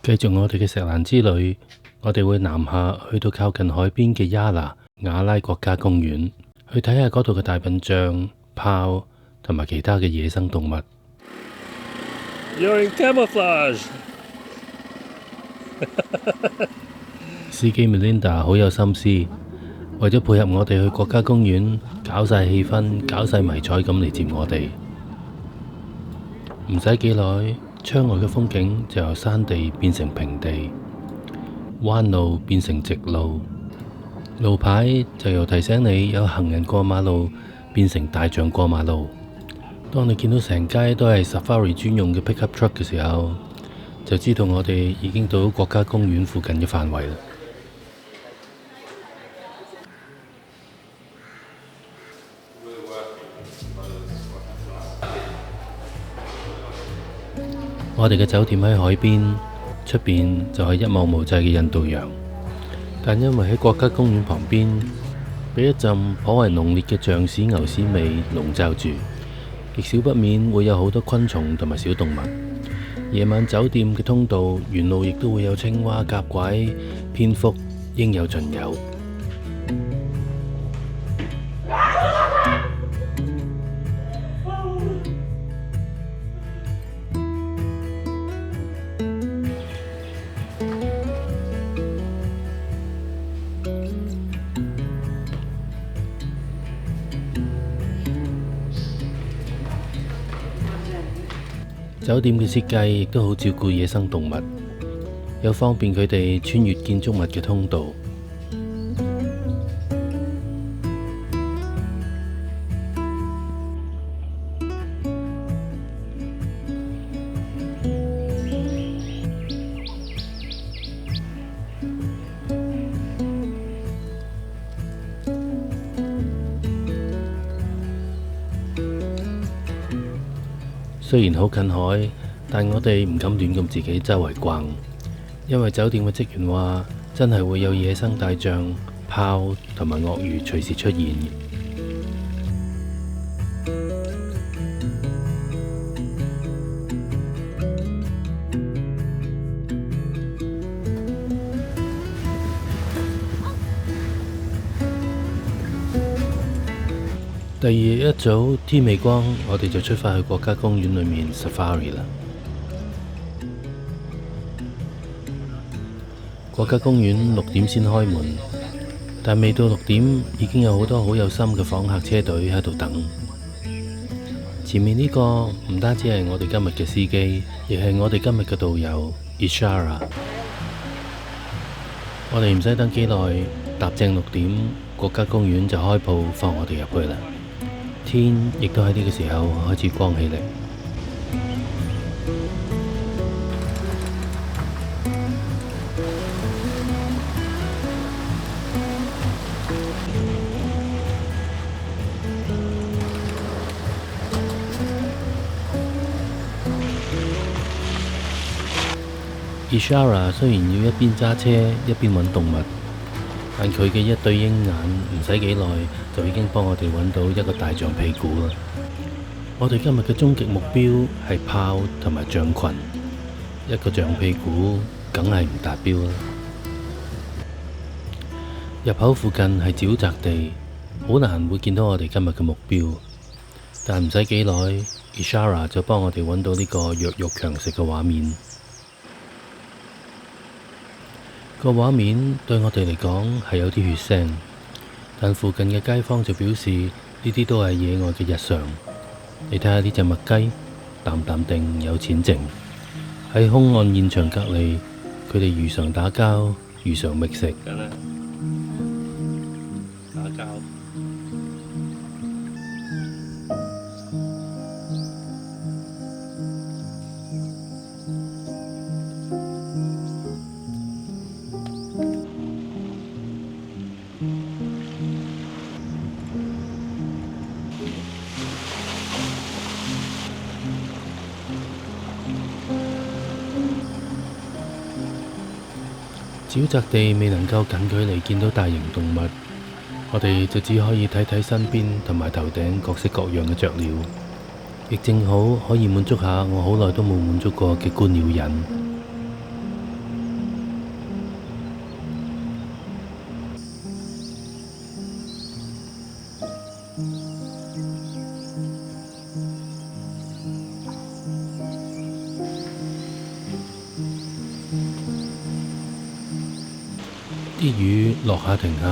繼續我哋嘅石蘭之旅，我哋會南下去到靠近海邊嘅亞拿瓦拉國家公園，去睇下嗰度嘅大笨象、豹同埋其他嘅野生動物。You're in camouflage 司機 Melinda 好有心思，為咗配合我哋去國家公園，搞晒氣氛、搞晒迷彩咁嚟接我哋。唔使幾耐，窗外嘅風景就由山地變成平地，彎路變成直路，路牌就由提醒你有行人過馬路變成大象過馬路。當你見到成街都係 Safari 專用嘅 pickup truck 嘅時候，就知道我哋已經到國家公園附近嘅範圍啦。我哋嘅酒店喺海邊，出邊就係一望無際嘅印度洋。但因為喺國家公園旁邊，俾一陣頗為濃烈嘅象屎牛屎味籠罩住，亦少不免會有好多昆蟲同埋小動物。夜晚酒店嘅通道沿路亦都會有青蛙、甲鬼、蝙蝠，應有盡有。酒店嘅設計亦都好照顧野生動物，有方便佢哋穿越建築物嘅通道。雖然好近海，但我哋唔敢亂咁自己周圍逛，因為酒店嘅職員話，真係會有野生大象、豹同埋鱷魚隨時出現。第二日一早天未光，我哋就出發去國家公園裏面 Safari 啦。國家公園6點先開門，但未到6點已經有好多好有心嘅訪客車隊喺度等。前面呢個唔單止係我哋今日嘅司機，亦係我哋今日嘅導遊 Ishara。我哋唔使等幾耐，踏正6點，國家公園就開鋪放我哋入去啦。天亦都喺呢個時候開始光起嚟。Ishara 雖然要一邊揸車一邊揾動物，但佢嘅一對鷹眼唔使幾耐就已經幫我哋揾到一個大象屁股啦。我哋今日嘅終極目標係豹同埋象群，一個象屁股梗係唔達標啦。入口附近係沼澤地，好難會見到我哋今日嘅目標，但唔使幾耐 Ishara 就幫我哋揾到呢個弱肉強食嘅畫面。個畫面對我哋嚟講係有啲血腥，但附近嘅街坊就表示呢啲都係野外嘅日常。你睇下呢隻麥雞，淡淡定有錢剩。喺兇案現場隔離，佢哋如常打交，如常覓食。打交。沼澤地未能夠近距離見到大型動物，我哋就只可以睇睇身邊同埋頭頂各式各樣嘅雀鳥，亦正好可以滿足下我好耐都冇滿足過嘅觀鳥癮。啲雨落下停下，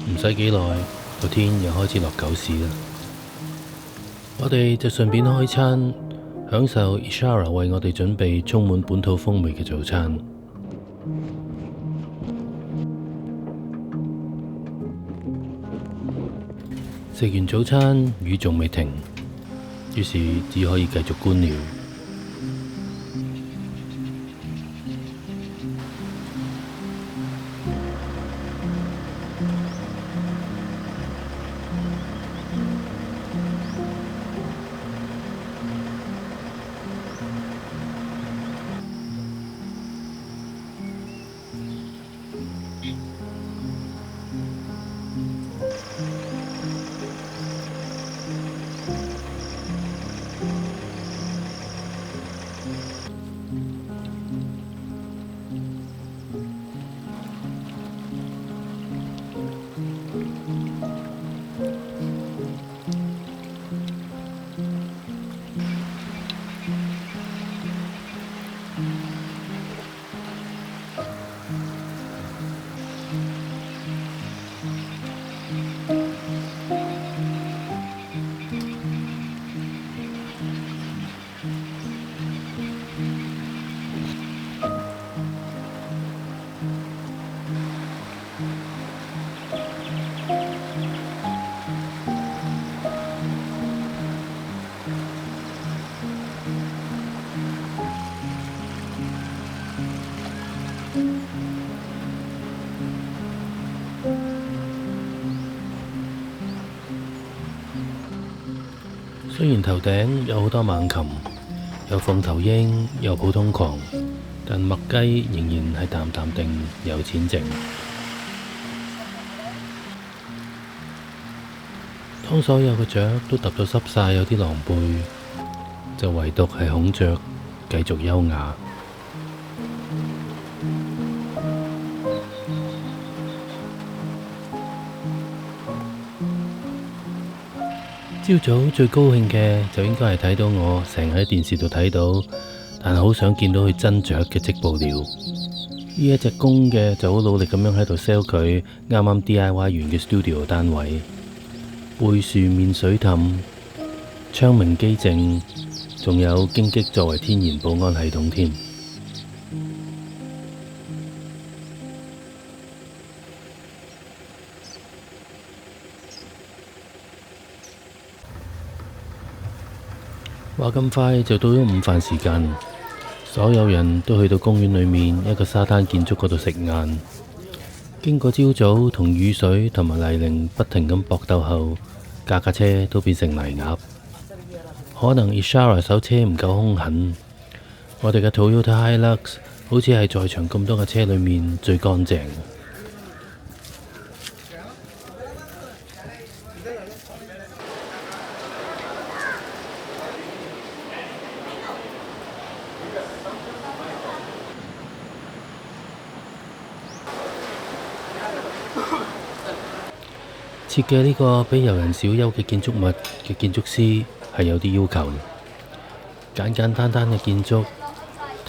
唔使幾耐，個天又開始落狗屎啦。我哋就順便開餐，享受 Ishara 為我哋準備充滿本土風味嘅早餐。食完早餐，雨仲未停，於是只可以繼續觀鳥。雖然頭頂有好多猛禽，有鳳頭鷹，有普通狂，但麥雞仍然係淡淡定，有錢剩。當所有嘅雀都揼到濕晒，有啲狼狽，就唯獨係孔雀繼續優雅。朝早最高興嘅就應該係睇到我成日喺電視度睇到，但好想見到佢真雀嘅織布鳥。呢一隻公嘅就好努力咁樣喺度 sell 佢啱啱 DIY 完嘅 studio 單位，背樹面水凼，窗明幾淨，仲有荊棘作為天然保安系統添。話咁快就到咗午飯時間，所有人都去到公園裏面一個沙灘建築嗰度食晏。經過朝早同雨水同埋泥濘不停咁搏鬥後，架車都變成泥鴨。可能 Ishara 手車唔夠兇狠，我哋嘅 Toyota Hilux 好似係在場咁多嘅車裏面最乾淨。設計呢個俾遊人小休嘅建築物嘅建築師係有啲要求，簡簡單單嘅建築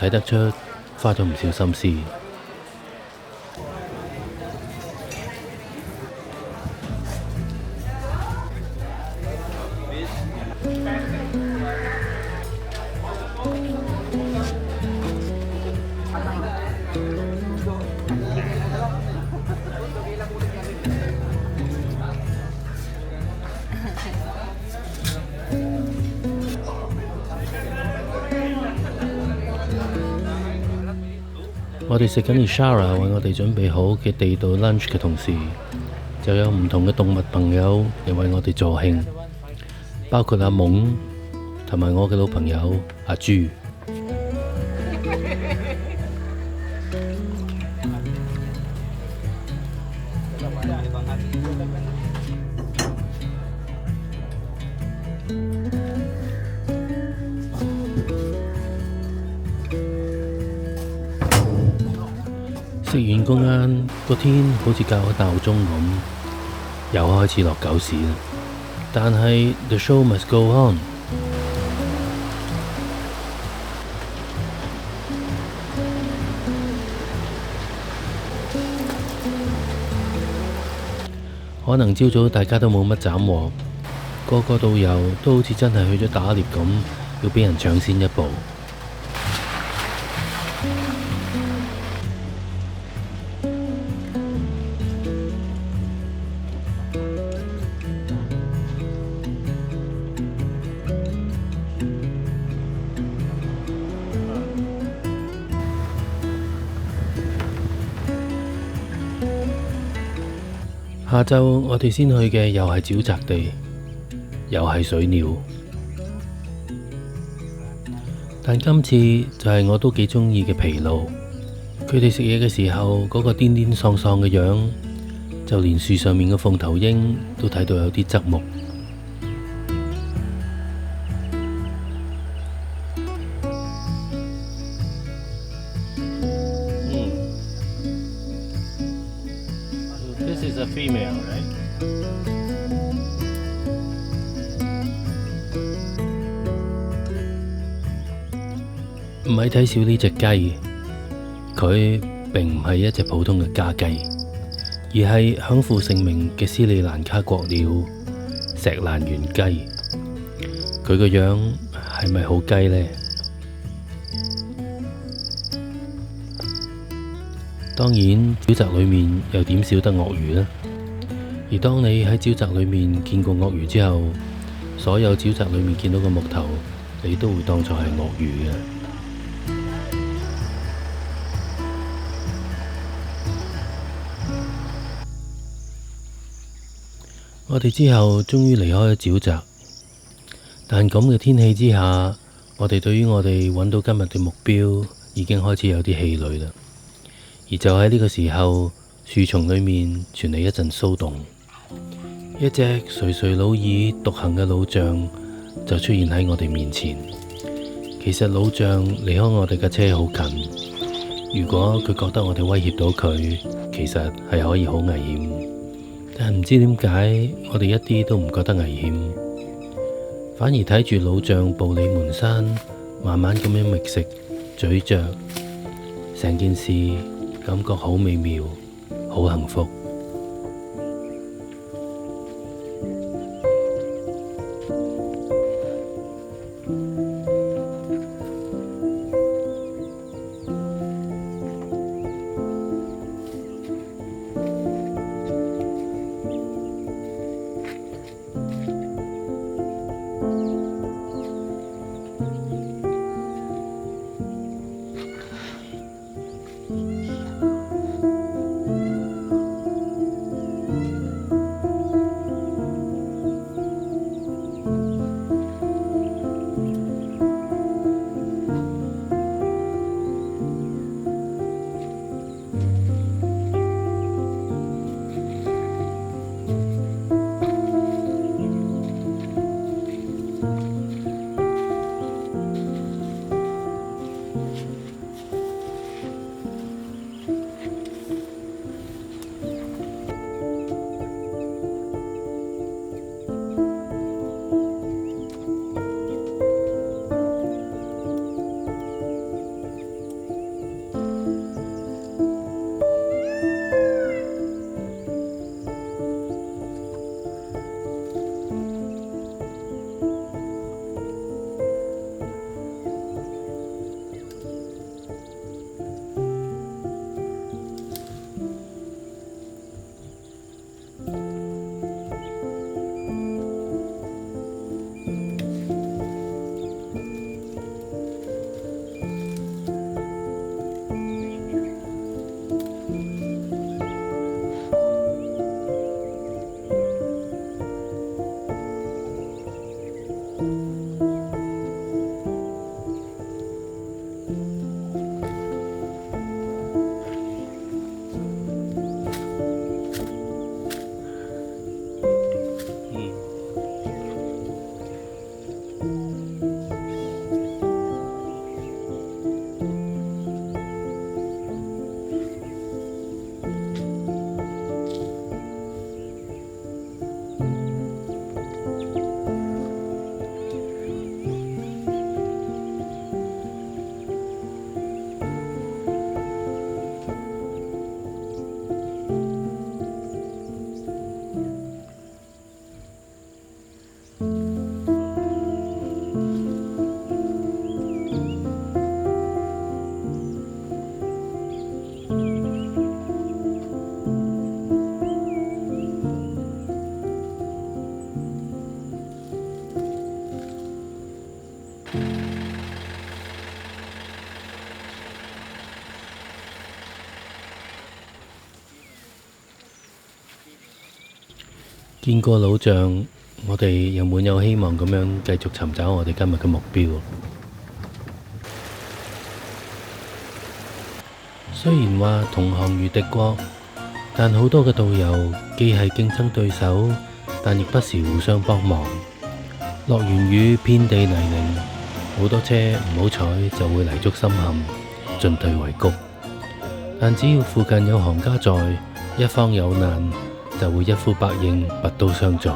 睇得出花咗唔少心思。我哋食緊 Ishara 為我哋準備好嘅地道 lunch 嘅同時，就有唔同嘅動物朋友嚟為我哋助興，包括阿懵同埋我嘅老朋友阿豬。食完個晏，個天好似校咗鬧鐘咁，又開始落狗屎啦。但係 the show must go on。可能朝早大家都冇乜斬獲，個個導遊都好似真係去咗打獵咁，要俾人搶先一步。下晝我哋先去嘅又係沼澤地，又係水鳥，但今次就係我都幾鍾意嘅麋鹿。佢哋食嘢嘅時候嗰個癲癲喪喪嘅樣，就連樹上面嘅鳳頭鷹都睇到有啲側目。This is a female, right? 唔係睇小呢隻雞，佢並唔係一隻普通嘅家雞，而係享負盛名嘅斯里蘭卡國鳥石蘭原雞。佢個樣係咪好雞呢？當然，沼澤裏面又點少得鱷魚呢？而當你喺沼澤裏面見過鱷魚之後，所有沼澤裏面見到嘅木頭，你都會當作係鱷魚嘅。我哋之後終於離開咗沼澤，但咁嘅天氣之下，我哋對於我哋揾到今日嘅目標已經開始有啲氣餒啦。而就喺呢個時候，樹叢裏面傳嚟一陣騷動，一隻垂垂老矣獨行嘅老象就出現喺我哋面前。其實老象離開我哋嘅車好近，如果佢覺得我哋威脅到佢，其實係可以好危險。但唔知點解，我哋一啲都唔覺得危險，反而睇住老象步履蹣跚，慢慢咁樣覓食咀嚼，成件事感覺好美妙，好幸福。見過老象，我哋又滿有希望咁樣繼續尋找我哋今日嘅目標。雖然話同行如敵國，但好多嘅導遊既係競爭對手，但亦不時互相幫忙。落完雨，遍地泥濘，好多車唔好彩就會泥足深陷，進退維谷。但只要附近有行家在，一方有難就會一呼百應，拔刀相助。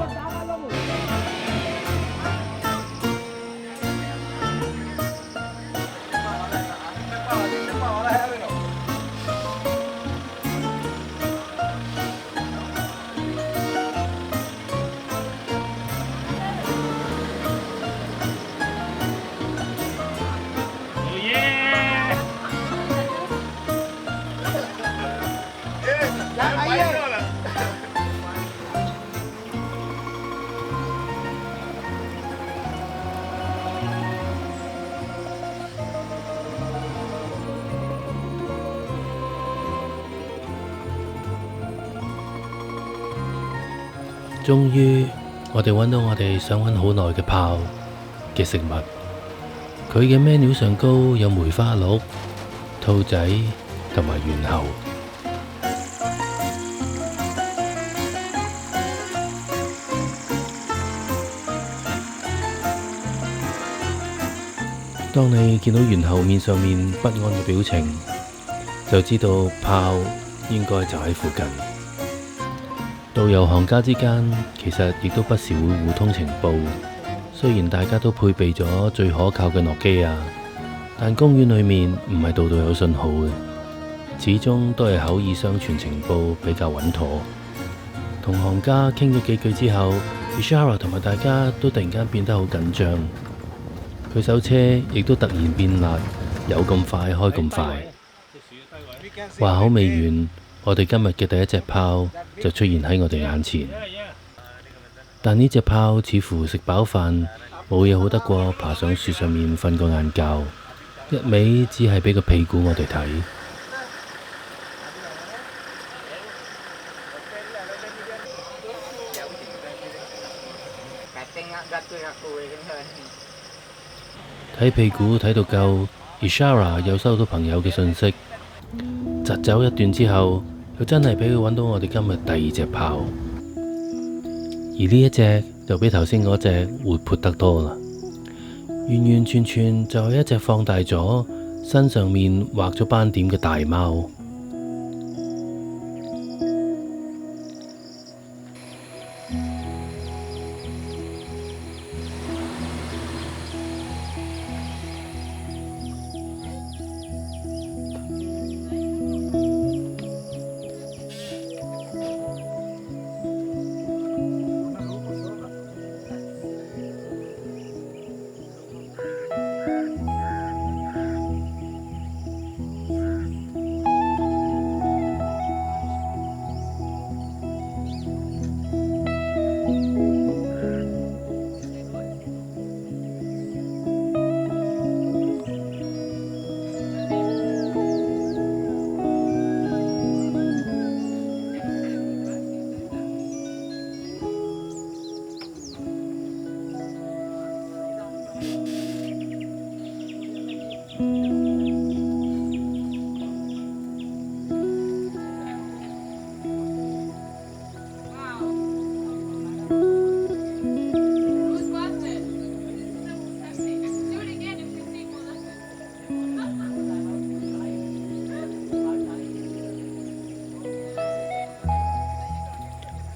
終於，我哋揾到我哋想揾好耐嘅炮嘅食物。佢嘅 menu 上高有梅花鹿、兔仔同埋猿猴。當你見到猿猴面上面不安嘅表情，就知道炮應該就喺附近。導遊行家之間其實亦都不時會互通情報，雖然大家都配備咗最可靠嘅諾基亞，但公園裏面唔係度度有信號嘅，始終都係口耳相傳情報比較穩妥。同行家傾咗幾句之後， Ishara 同埋大家都突然間變得好緊張，佢手車亦都突然變辣，有咁快開咁快。話口未完，我哋今日嘅第一隻炮就出現喺我哋眼前，但呢隻炮似乎食飽飯，冇嘢好得過爬上樹上面瞓個晏覺，一味只係俾個屁股我哋睇。睇屁股睇到夠 ，Ishara 又收到朋友嘅信息，疾走一段之後，又真係俾佢揾到我哋今日第二隻炮，而呢一隻就比頭先嗰隻活潑得多啦，完完全全就係一隻放大咗，身上面畫咗斑點嘅大貓。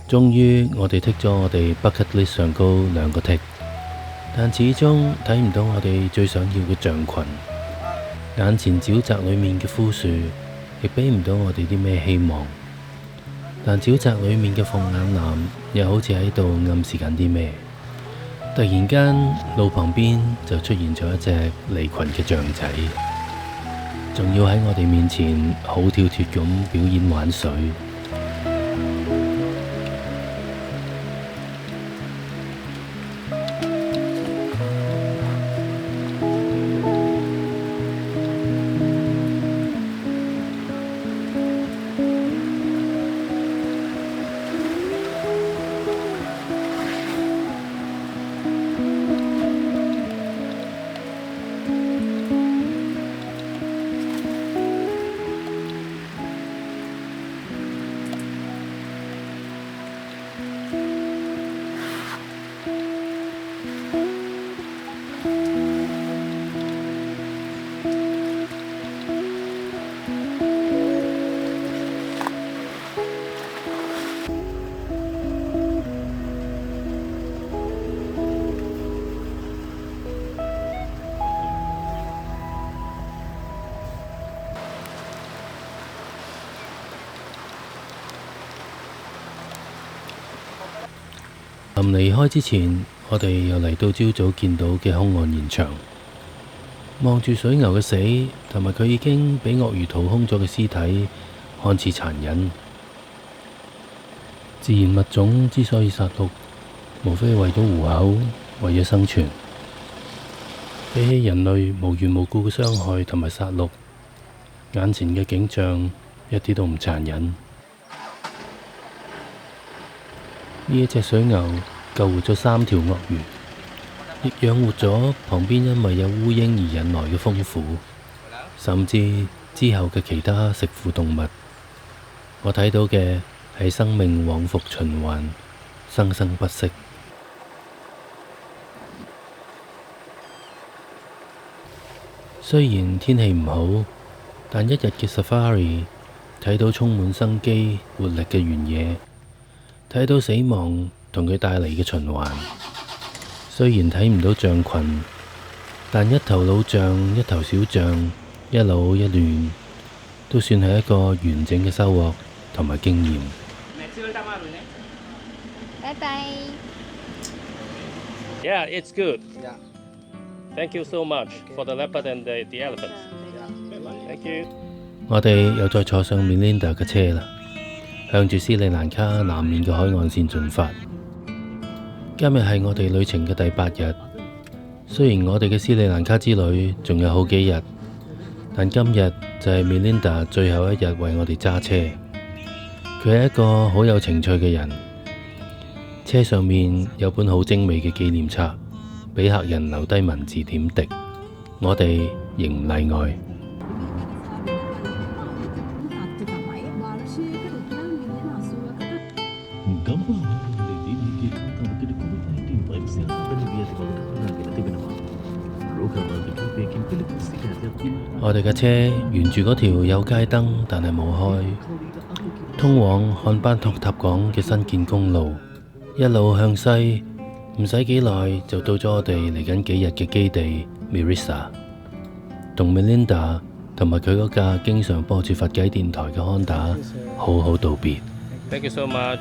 終於我哋剔咗我哋 bucket list 上高2個剔，但始終睇唔到我哋最想要嘅象群。眼前沼澤裏面嘅枯樹，亦俾唔到我哋啲咩希望。但沼澤裏面嘅鳳眼藍，又好似喺度暗示緊啲咩。突然間，路旁邊就出現咗一隻離群嘅象仔，仲要喺我哋面前好跳脫咁表演玩水。臨離開之前，我哋又嚟到朝早見到嘅兇案現場，望住水牛嘅死，同埋佢已經俾鱷魚掏空咗嘅屍體，看似殘忍。自然物種之所以殺戮，無非為咗糊口，為咗生存。比起人類無緣無故嘅傷害同埋殺戮，眼前嘅景象一啲都唔殘忍。呢一隻水牛救活咗3條鱷魚，亦養活咗旁邊因為有烏蠅而引來嘅蜂虎，甚至之後嘅其他食腐動物。我睇到嘅係生命往復循環，生生不息。雖然天氣唔好，但一日嘅 safari 睇到充滿生機活力嘅原野，睇到死亡同佢帶嚟嘅循環。雖然睇唔到象群，但一頭老象一頭小象，一老一嫩，都算係一個完整嘅收穫同埋經驗。拜拜。Yeah, it's good. Thank you so much for the leopard and the elephants. Thank you. 我哋又再坐上 Melinda 嘅車啦，向住斯里蘭卡南面嘅海岸線進發。今日係我哋旅程嘅第8日。雖然我哋嘅斯里蘭卡之旅仲有好幾日，但今日就係 Melinda 最後一日為我哋揸車。佢係一個好有情趣嘅人。車上面有本好精美嘅紀念冊，俾客人留低文字點滴。我哋亦唔例外。我哋嘅車沿住嗰條有街燈但係冇開，通往漢班托塔港嘅新建公路，一路向西，唔使幾耐就到咗我哋嚟緊幾日嘅基地 Mirissa， 同 Melinda 同埋佢嗰架經常播住佛偈電台嘅Honda好好道別。Thank you so much.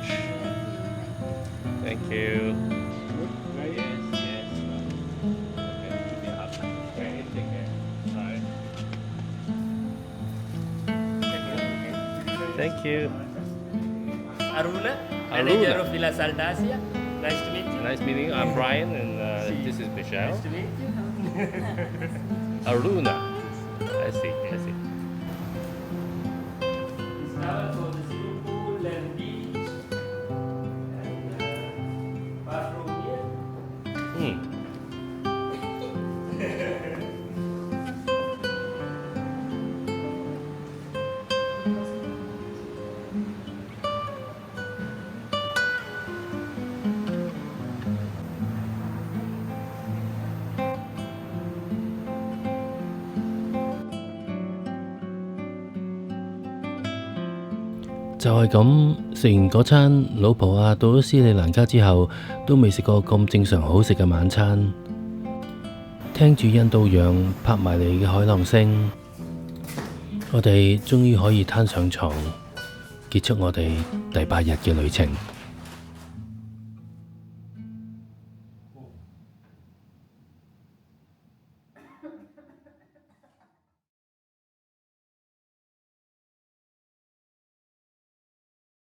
Thank you. Thank you. Aruna, manager of Villa Saldasia. Nice to meet you. Nice meeting you. I'm Brian and this is Michelle. Nice to meet you. Aruna. I see. This tower for the swimming pool and beach. And bathroom here. Hmm. 就係咁，食完嗰餐，老婆啊到咗斯里蘭卡之後，都未食過咁正常好食嘅晚餐。聽住印度洋拍埋嚟嘅海浪聲，我哋終於可以攤上床，結束我哋第8日嘅旅程。